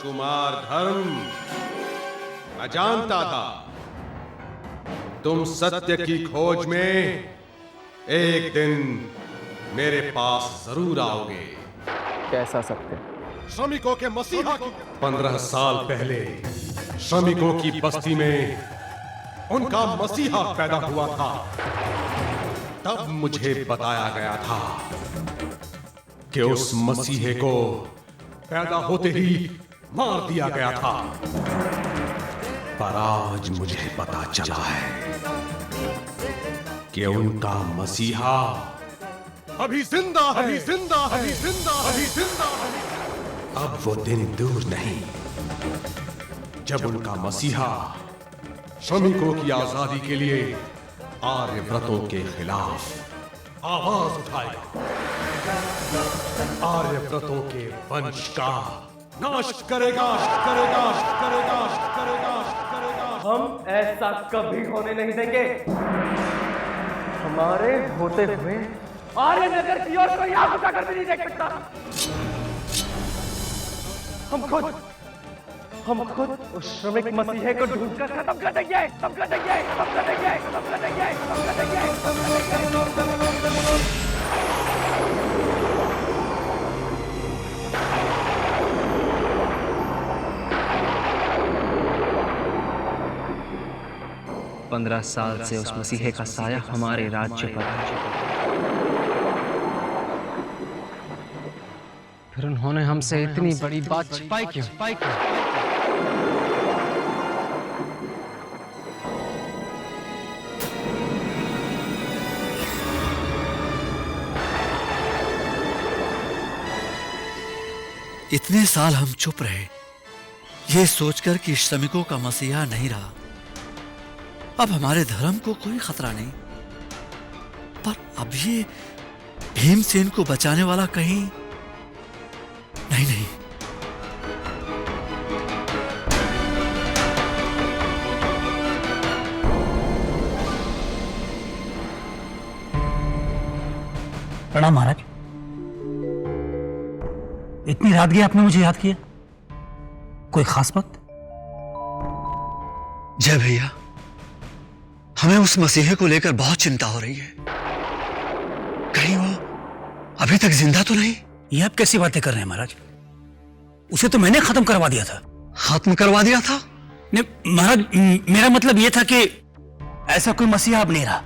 राजकुमार धर्म, मैं जानता था तुम सत्य की खोज में एक दिन मेरे पास जरूर आओगे। कैसा सत्य? श्रमिकों के मसीहा। 15 साल पहले श्रमिकों की बस्ती में उनका मसीहा पैदा हुआ था। तब मुझे बताया गया था कि उस मसीहे को पैदा होते ही मार दिया गया था। पर आज मुझे पता चला है कि उनका मसीहा अभी जिंदा है, अभी जिंदा है, अभी जिंदा है, अभी जिंदा है। अब वो दिन दूर नहीं जब उनका मसीहा श्रमिकों की आजादी के लिए आर्यव्रतों के खिलाफ आवाज उठाएगा। आर्यव्रतों के वंश का नाश करेगा, करेगा, करेगा, करेगा, करेगा। हम ऐसा कभी होने नहीं देंगे। हमारे होते हुए आर्यनगर की ओर कोई आंख उठाकर भी नहीं देख सकता। हम खुद उस श्रमिक मसीहे को ढूंढकर खत्म कर देंगे, खत्म कर देंगे, खत्म कर देंगे, खत्म कर देंगे, खत्म कर देंगे, खत्म कर देंगे। 15 साल से उस मसीहे का साया हमारे राज्य पर है। फिर उन्होंने हमसे इतनी बड़ी बात छिपाई क्यों? इतने साल हम चुप रहे, ये सोचकर कि श्रमिकों का मसीहा नहीं रहा। अब हमारे धर्म को कोई खतरा नहीं, पर अब ये भीमसेन को बचाने वाला कहीं नहीं। प्रणाम महाराज। इतनी रात गई आपने मुझे याद किया, कोई खास बात? जय भैया, हमें उस मसीहे को लेकर बहुत चिंता हो रही है। कहीं वो अभी तक जिंदा तो नहीं? ये आप कैसी बातें कर रहे हैं महाराज? उसे तो मैंने खत्म करवा दिया था। खत्म करवा दिया था? नहीं महाराज, मेरा मतलब यह था कि ऐसा कोई मसीहा अब नहीं रहा।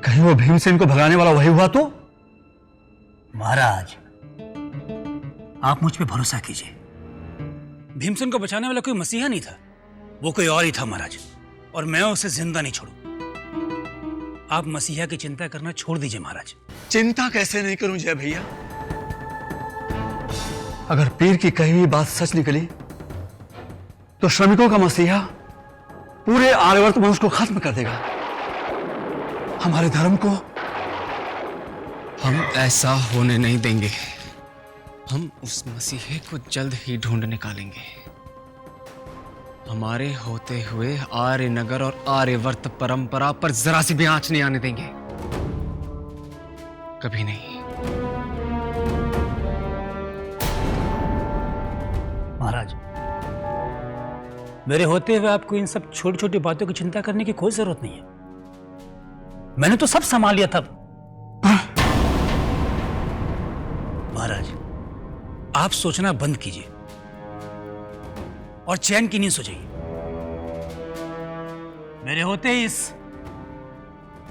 कहीं वो भीमसेन को भगाने वाला वही हुआ तो? महाराज, आप मुझ पे भरोसा कीजिए। भीमसेन को बचाने वाला कोई मसीहा नहीं था, वो कोई और ही था महाराज, और मैं उसे जिंदा नहीं छोड़ू। आप मसीहा की चिंता करना छोड़ दीजिए महाराज। चिंता कैसे नहीं करूं जय भैया? अगर पीर की कही हुई बात सच निकली तो श्रमिकों का मसीहा पूरे आर्यवर्त वंश को खत्म कर देगा। हमारे धर्म को हम ऐसा होने नहीं देंगे। हम उस मसीहे को जल्द ही ढूंढ निकालेंगे। हमारे होते हुए आर्यनगर और आर्यवर्त परंपरा पर जरा सी भी आंच नहीं आने देंगे, कभी नहीं। महाराज, मेरे होते हुए आपको इन सब छोटी छोटी बातों की चिंता करने की कोई जरूरत नहीं है। मैंने तो सब संभाल लिया था। महाराज, आप सोचना बंद कीजिए और चैन की नींद सो जाइए। मेरे होते ही इस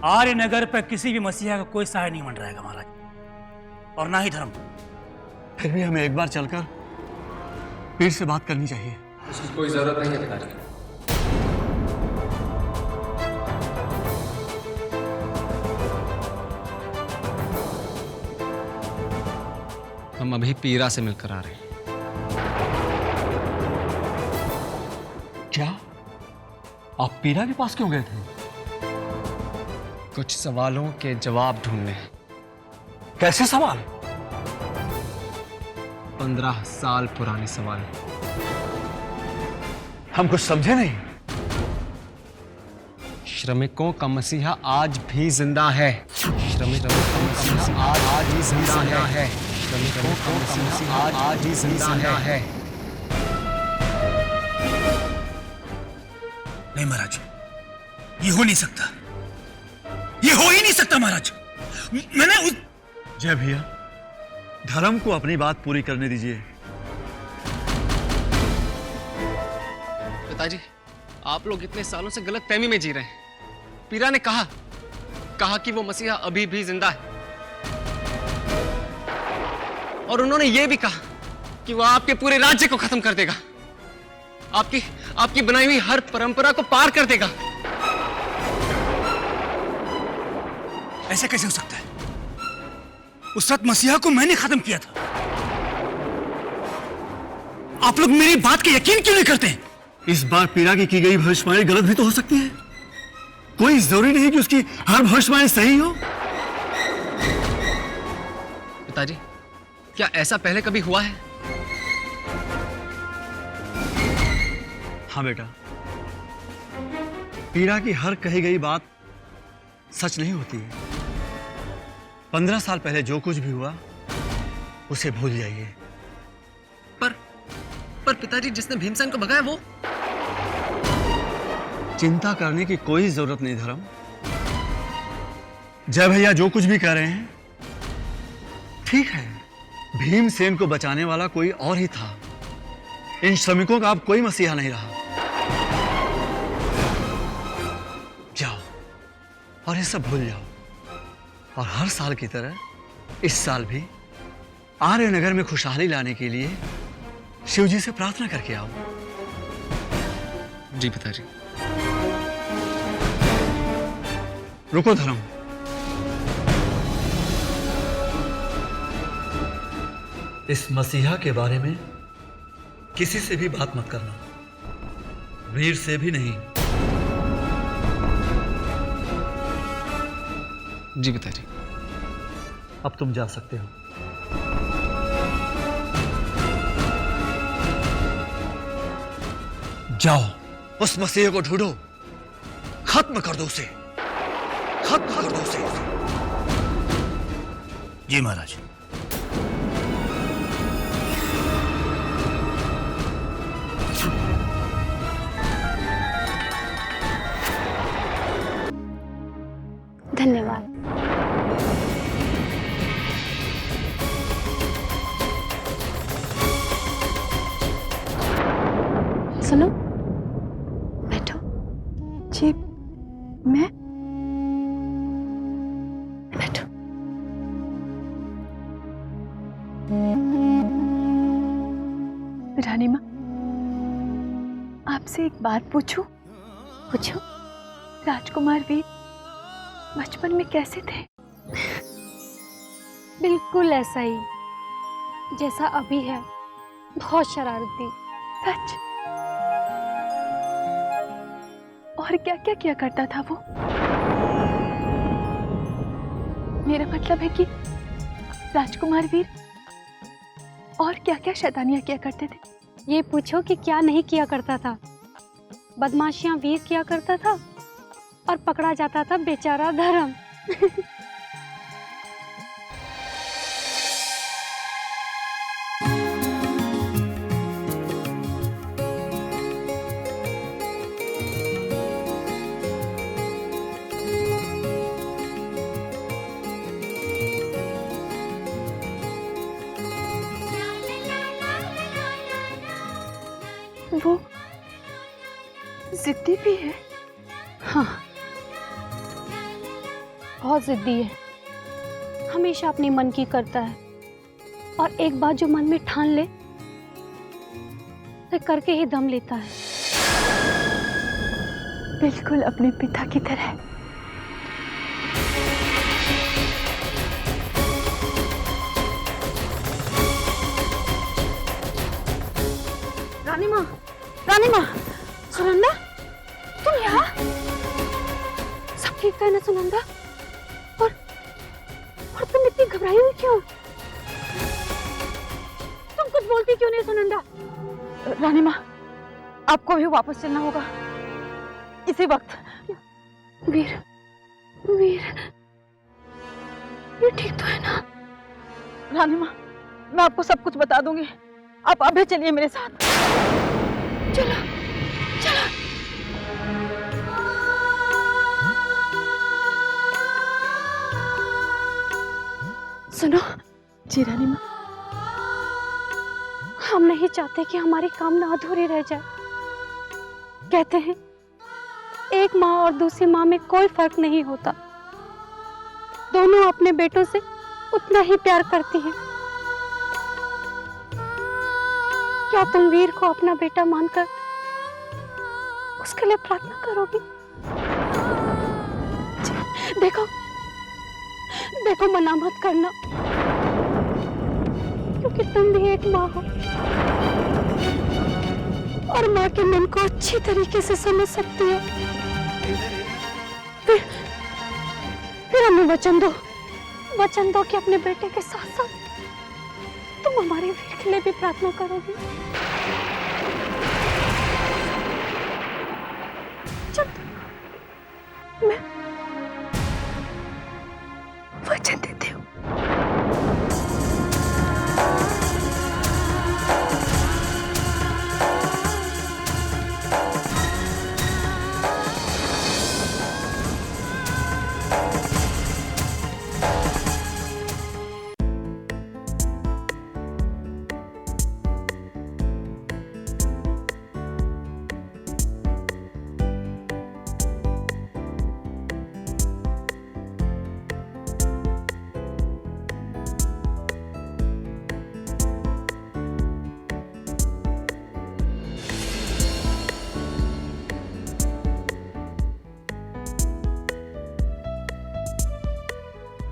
आर्यनगर पर किसी भी मसीहा का कोई सहाय नहीं बन रहेगा महाराज, और ना ही धर्म। फिर भी हमें एक बार चलकर पीर से बात करनी चाहिए। उसकी कोई जरूरत नहीं है पिताजी। हम अभी पीरा से मिलकर आ रहे हैं। क्या आप पीरा के पास क्यों गए थे? कुछ सवालों के जवाब ढूंढने। कैसे सवाल? 15 साल पुराने सवाल। हम कुछ समझे नहीं। श्रमिकों का मसीहा आज भी जिंदा है। श्रमिकों का मसीहा आज भी जिंदा है। श्रमिकों का मसीहा आज भी जिंदा है। नहीं महाराज, ये हो नहीं सकता, ये हो ही नहीं सकता महाराज। मैंने उस जय भैया, धर्म को अपनी बात पूरी करने दीजिए। पिताजी, आप लोग इतने सालों से गलत फहमी में जी रहे हैं। पीरा ने कहा कि वो मसीहा अभी भी जिंदा है, और उन्होंने ये भी कहा कि वो आपके पूरे राज्य को खत्म कर देगा, आपकी बनाई हुई हर परंपरा को पार कर देगा। ऐसा कैसे हो सकता है? उस रात मसीहा को मैंने खत्म किया था। आप लोग मेरी बात का यकीन क्यों नहीं करते? इस बार पीड़ा की गई भविष्यवाणी गलत भी तो हो सकती है। कोई जरूरी नहीं कि उसकी हर भविष्यवाणी सही हो। पिताजी, क्या ऐसा पहले कभी हुआ है? हाँ बेटा, पीड़ा की हर कही गई बात सच नहीं होती है। 15 साल पहले जो कुछ भी हुआ उसे भूल जाइए। पर पिताजी, जिसने भीमसेन को भगाया वो। चिंता करने की कोई जरूरत नहीं धर्म। जय भैया जो कुछ भी कह रहे हैं ठीक है। भीमसेन को बचाने वाला कोई और ही था। इन श्रमिकों का अब कोई मसीहा नहीं रहा। जाओ और ये सब भूल जाओ, और हर साल की तरह इस साल भी आर्यनगर में खुशहाली लाने के लिए शिव जी से प्रार्थना करके आओ। जी पिताजी। रुको धर्म, इस मसीहा के बारे में किसी से भी बात मत करना, वीर से भी नहीं। जी पिताजी। अब तुम जा सकते हो। जाओ, उस मसीह को ढूंढो, खत्म कर दो उसे, खत्म कर दो उसे। जी महाराज। धन्यवाद। सुनो, बैठो। जी, मैं बैठो। रानी माँ, आपसे एक बात पूछूं? पूछो। राजकुमार वीर बचपन में कैसे थे? बिल्कुल ऐसा ही जैसा अभी है, बहुत शरारती। सच? और क्या क्या किया करता था वो? मेरा मतलब है कि राजकुमार वीर और क्या क्या शैतानियां किया करते थे? ये पूछो कि क्या नहीं किया करता था। बदमाशियां वीर किया करता था और पकड़ा जाता था बेचारा धर्म। वो जिद्दी भी है। हाँ, बहुत जिद्दी है। हमेशा अपने मन की करता है, और एक बात जो मन में ठान ले तो करके ही दम लेता है। बिल्कुल अपने पिता की तरह। रानी माँ, सुनंदा, तुम यहाँ? सब ठीक लगता है ना सुनंदा। और तुम इतनी घबराई हुई क्यों? तुम कुछ बोलती क्यों नहीं सुनंदा? रानी माँ, आपको भी वापस चलना होगा इसी वक्त। वीर वीर ये ठीक तो है ना? रानी माँ, मैं आपको सब कुछ बता दूंगी, आप अभी चलिए मेरे साथ। चलो चलो। सुनो जी रानी माँ। हम नहीं चाहते कि हमारी कामना अधूरी रह जाए। कहते हैं एक माँ और दूसरी माँ में कोई फर्क नहीं होता, दोनों अपने बेटों से उतना ही प्यार करती हैं। क्या तुम वीर को अपना बेटा मानकर उसके लिए प्रार्थना करोगी? देखो देखो, मना मत करना, क्योंकि तुम भी एक माँ हो और माँ के मन को अच्छी तरीके से समझ सकती हो। फिर हमें वचन दो कि अपने बेटे के साथ साथ तुम हमारे वीर के लिए भी प्रार्थना करोगी। चल, मैं वचन देती हूँ।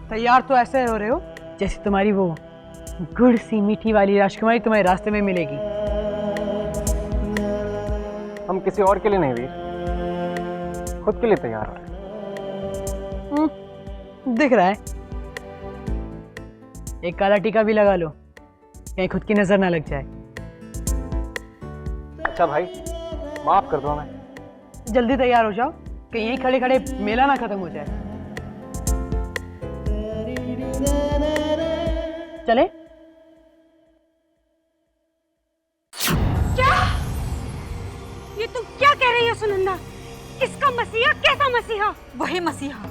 तैयार तो ऐसे हो रहे हो जैसे तुम्हारी वो गुड़ सी मीठी वाली राजकुमारी तुम्हारे रास्ते में मिलेगी। हम किसी और के लिए नहीं वीर, खुद के लिए तैयार हो रहे हैं। दिख रहा है। एक काला टीका भी लगा लो, कहीं खुद की नजर ना लग जाए। अच्छा भाई, माफ कर दो हमें। जल्दी तैयार हो जाओ, कहीं यहीं खड़े खड़े मेला ना खत्म हो जाए। चले? क्या? ये तुम क्या कह रही हो सुनंदा? इसका मसीहा कैसा मसीहा? वही मसीहा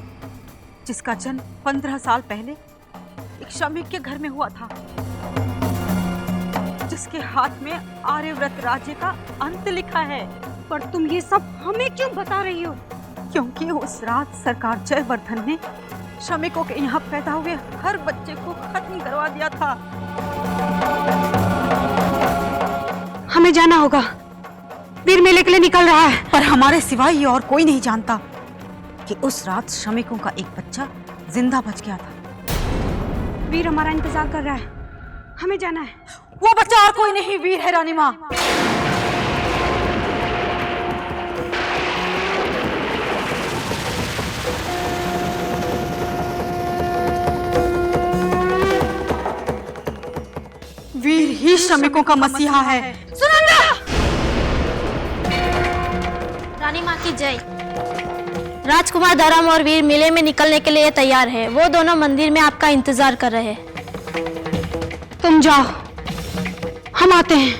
जिसका जन्म 15 साल पहले एक श्रमिक के घर में हुआ था, जिसके हाथ में आर्यव्रत राज्य का अंत लिखा है। पर तुम ये सब हमें क्यों बता रही हो? क्योंकि उस रात सरकार जयवर्धन ने श्रमिकों के यहाँ पैदा हुए हर बच्चे को खत्म करवा दिया था। हमें जाना होगा, वीर मेले के लिए निकल रहा है। पर हमारे सिवाय ये और कोई नहीं जानता कि उस रात श्रमिकों का एक बच्चा जिंदा बच गया था। वीर हमारा इंतजार कर रहा है, हमें जाना है। वो बच्चा और कोई नहीं, वीर है रानी माँ। वीर ही श्रमिकों का मसीहा है। सुनंदा! रानी माँ की जय। राजकुमार धर्म और वीर मेले में निकलने के लिए तैयार है। वो दोनों मंदिर में आपका इंतजार कर रहे हैं। तुम जाओ, हम आते हैं।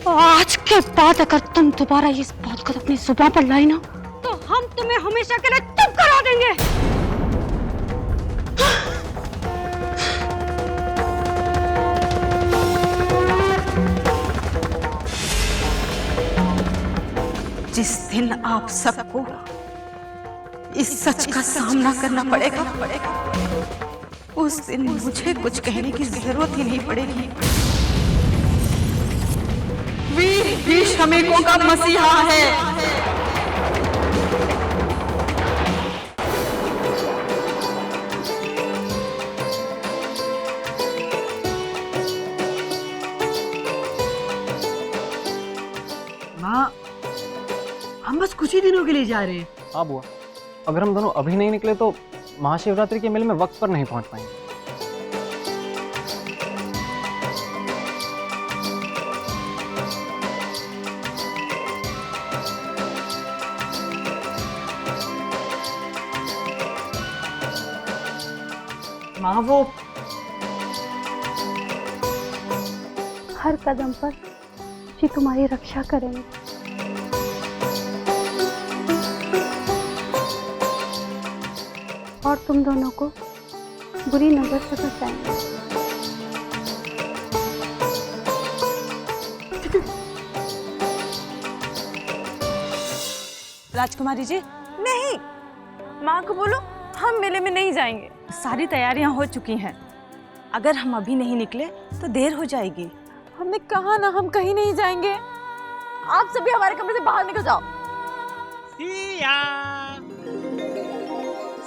आज के बाद अगर तुम दोबारा इस बात को अपनी जुबान पर लाई ना, तो हम तुम्हें हमेशा के लिए चुप करा देंगे। जिस दिन आप सबको इस सच का सामना करना पड़ेगा, उस दिन मुझे कुछ कहने की जरूरत ही नहीं पड़ेगी। वीर ही श्रमिकों का मसीहा है। हम बस कुछ ही दिनों के लिए जा रहे हैं। हाँ बुआ, अगर हम दोनों अभी नहीं निकले तो महाशिवरात्रि के मेले में वक्त पर नहीं पहुंच पाएंगे। माँ वो हर कदम पर जी तुम्हारी रक्षा करेंगे। और तुम दोनों को बुरी नजर से बचाएंगे। राजकुमारी जी, नहीं, माँ को बोलो हम मेले में नहीं जाएंगे। सारी तैयारियां हो चुकी हैं। अगर हम अभी नहीं निकले तो देर हो जाएगी। हमने कहा ना हम कहीं नहीं जाएंगे। आप सभी हमारे कमरे से बाहर निकल जाओ। सिया,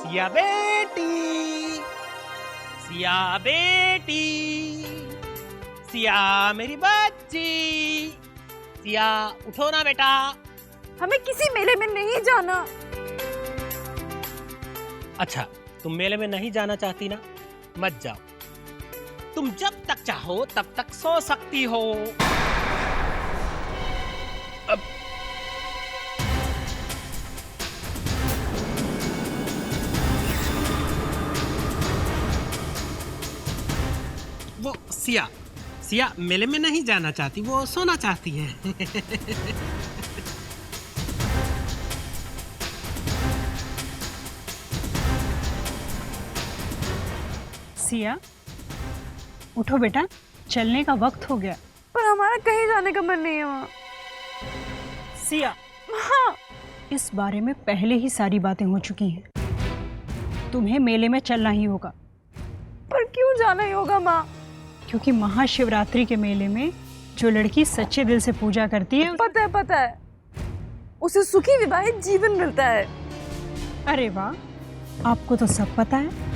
सिया बेटी, सिया बेटी, सिया मेरी बच्ची, सिया उठो ना बेटा। हमें किसी मेले में नहीं जाना। अच्छा, तुम मेले में नहीं जाना चाहती ना, मत जाओ। तुम जब तक चाहो तब तक सो सकती हो। अब वो सिया मेले में नहीं जाना चाहती, वो सोना चाहती है। सिया, उठो बेटा, चलने का वक्त हो गया। पर हमारा कहीं जाने का मन नहीं है माँ। सिया, हाँ, इस बारे में पहले ही सारी बातें हो चुकी हैं। तुम्हें मेले में चलना ही होगा। पर क्यों जाना ही होगा माँ? क्योंकि महाशिवरात्रि के मेले में जो लड़की सच्चे दिल से पूजा करती है, पता है, उसे सुखी विवाहित जीवन मिलता है। अरे वाह, आपको तो सब पता है।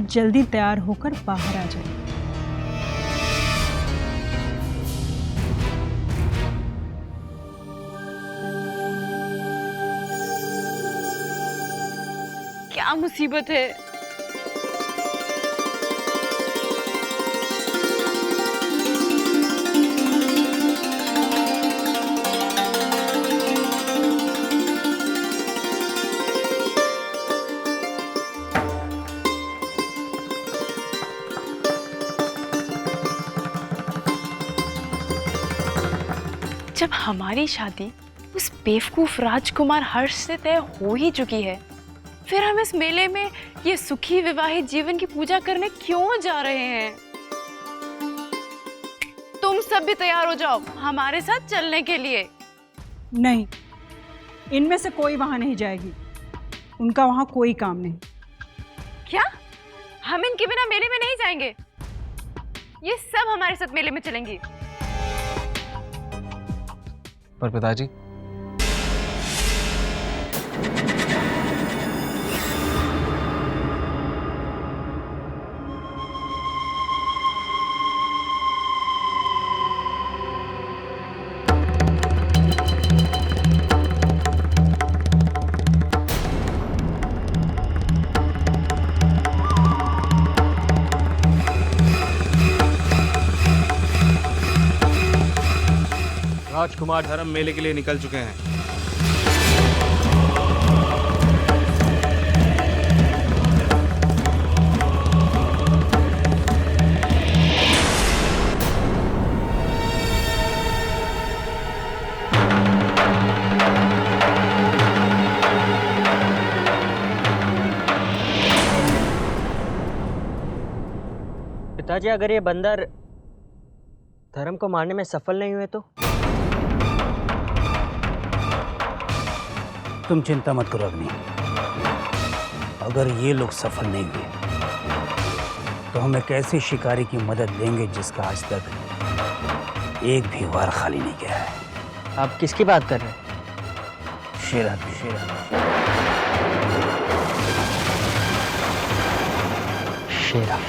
जल्दी तैयार होकर बाहर आ जाए। क्या मुसीबत है। जब हमारी शादी उस बेवकूफ राजकुमार हर्ष से तय हो ही चुकी है, फिर हम इस मेले में ये सुखी विवाहित जीवन की पूजा करने क्यों जा रहे हैं? तुम सब भी तैयार हो जाओ हमारे साथ चलने के लिए। नहीं, इनमें से कोई वहां नहीं जाएगी। उनका वहां कोई काम नहीं। क्या? हम इनके बिना मेले में नहीं जाएंगे? ये सब हमारे साथ मेले में चलेंगी। पर पिताजी, राजकुमार धर्म मेले के लिए निकल चुके हैं। पिताजी, अगर ये बंदर धर्म को मारने में सफल नहीं हुए तो? तुम चिंता मत करो अग्नि। अगर ये लोग सफल नहीं हुए तो हम एक ऐसे शिकारी की मदद लेंगे जिसका आज तक एक भी वार खाली नहीं गया है। आप किसकी बात कर रहे हैं? शेरा की। शेरा।